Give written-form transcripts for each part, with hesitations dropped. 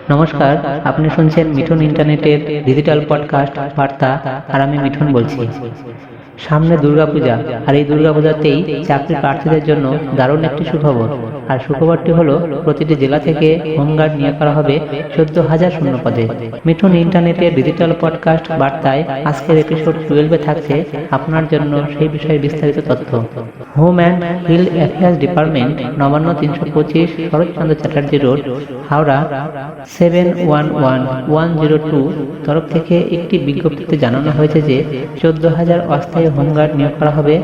নমস্কার, আপনি শুনছেন মিঠুন ইন্টারনেটের ডিজিটাল পডকাস্ট বার্তা। আর আমি মিঠুন বলছি। সামনে দুর্গাপূজা, আর এই দুর্গাপূজাতেই চাকরি প্রার্থীদের জন্য দারুণ একটি সুখবর। আর সুখবরটি হলো প্রতিটি জেলা থেকে হোমগার্ড নিয়োগ করা হবে 14,000 শূন্য পদে। মিঠুন ইন্টারনেটের ডিজিটাল পডকাস্ট বার্তায় আজকের এপিসোড 12-এ থাকছে আপনার জন্য সেই বিষয়ে বিস্তারিত তথ্য। Home and hill affairs department, Nabanna 325 Saratchandra Chatterjee road, Howrah 711102 তরফ থেকে একটি বিজ্ঞপ্তিতে জানানো হয়েছে যে 14,000 অস্থায়ী হোমগার্ড নিয়োগ করা হবে,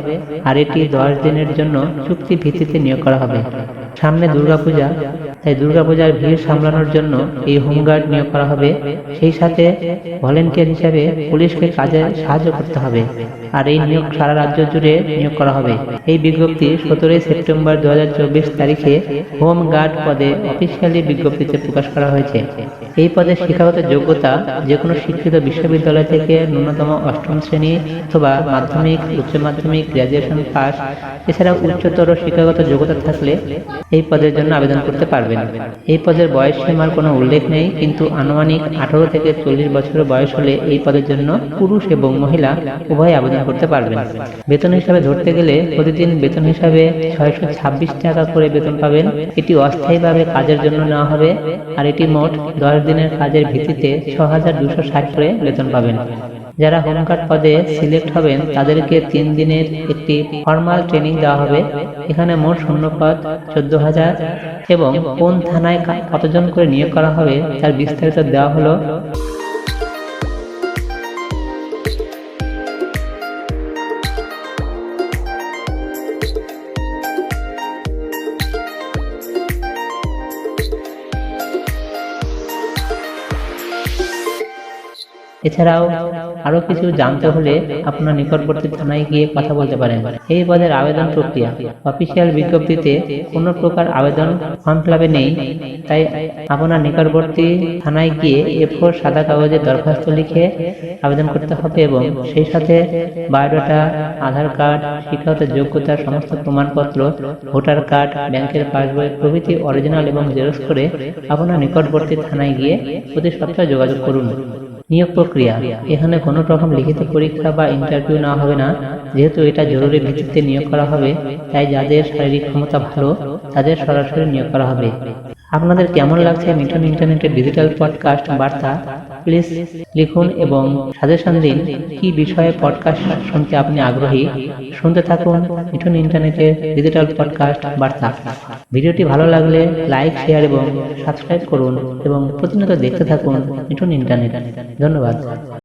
আর এটি 10 দিনের জন্য চুক্তি ভিত্তিতে নিয়োগ করা হবে। সামনে দুর্গাপূজা, তাই দুর্গাপূজার ভিড় সামলানোর জন্য এই হোমগার্ড নিয়োগ করা হবে। সেই সাথে ভলেন্টিয়ার হিসাবে পুলিশকে কাজে সাহায্য করতে হবে, আর এই নিয়োগ সারা রাজ্য জুড়ে নিয়োগ করা হবে। এই বিজ্ঞপ্তি 17 সেপ্টেম্বর 2024 তারিখে হোম গার্ড পদে অফিসিয়ালি বিজ্ঞপ্তিতে প্রকাশ করা হয়েছে। এই পদে শিক্ষাগত যোগ্যতা যে কোনো শিক্ষিত বিশ্ববিদ্যালয় থেকে ন্যূনতম 8ম শ্রেণী অথবা মাধ্যমিক, উচ্চ মাধ্যমিক, গ্র্যাজুয়েশন পাস, এছাড়া উচ্চতর শিক্ষাগত যোগ্যতা থাকলে এই পদের জন্য আবেদন করতে পারবেন। এই পদের বয়স সীমার কোনো উল্লেখ নেই, কিন্তু আনুমানিক 18 থেকে 40 বছর বয়স হলে এই পদের জন্য পুরুষ এবং মহিলা উভয় আবেদন করতে পারবেন। বেতন হিসাবে ধরতে গেলে প্রতিদিন বেতন হিসাবে 626 টাকা করে বেতন পাবেন। এটি অস্থায়ীভাবে কাজের জন্য নেওয়া হবে, আর এটি মোট 10 দিনের কাজের ভিত্তিতে 6,260 করে বেতন পাবেন। যারা হোমগার্ড পদে সিলেক্ট হবেন তাদেরকে 3 দিনের একটি ফর্মাল ট্রেনিং দেওয়া হবে। এখানে মোট শূন্য পদ 14,000 এবং কোন থানায় কতজন করে নিয়োগ করা হবে তার বিস্তারিত দেওয়া হলো। এছাড়াও আরো কিছু জানতে হলে আপনার নিকটবর্তী থানায় গিয়ে কথা বলতে পারেন। এই পদের আবেদন প্রক্রিয়া, অফিসিয়াল বিজ্ঞপ্তিতে কোনো প্রকার আবেদন ফর্ম ফিল-আপে নেই, তাই আপনার নিকটবর্তী থানায় গিয়ে A4 সাদা কাগজে দরখাস্ত লিখে আবেদন করতে হবে এবং সেই সাথে বায়োডাটা, আধার কার্ড, শিক্ষাগত যোগ্যতার সমস্ত প্রমাণপত্র, ভোটার কার্ড, ব্যাংকের পাসবই প্রভৃতি অরিজিনাল এবং জেরক্স করে আপনার নিকটবর্তী থানায় গিয়ে প্রতি সপ্তাহে যোগাযোগ করুন। নিয়োগ প্রক্রিয়া, এখানে কোনো রকম লিখিত পরীক্ষা বা ইন্টারভিউ নেওয়া হবে না। যেহেতু এটা জরুরি ভিত্তিতে নিয়োগ করা হবে, তাই যাদের শারীরিক ক্ষমতা ভালো তাদের সরাসরি নিয়োগ করা হবে। আপনাদের কেমন লাগছে মিঠুন ইন্টারনেটের ডিজিটাল পডকাস্ট বার্তা? প্লিজ লিখুন এবং সাজেশন দিন কি বিষয়ে পডকাস্ট শুনতে আপনি আগ্রহী। শুনতে থাকুন মিঠুন ইন্টারনেটের ডিজিটাল পডকাস্ট বার্তা। ভিডিওটি ভালো লাগলে লাইক, শেয়ার এবং সাবস্ক্রাইব করুন এবং প্রতিনিয়ত দেখতে থাকুন মিঠুন ইন্টারনেট। ধন্যবাদ।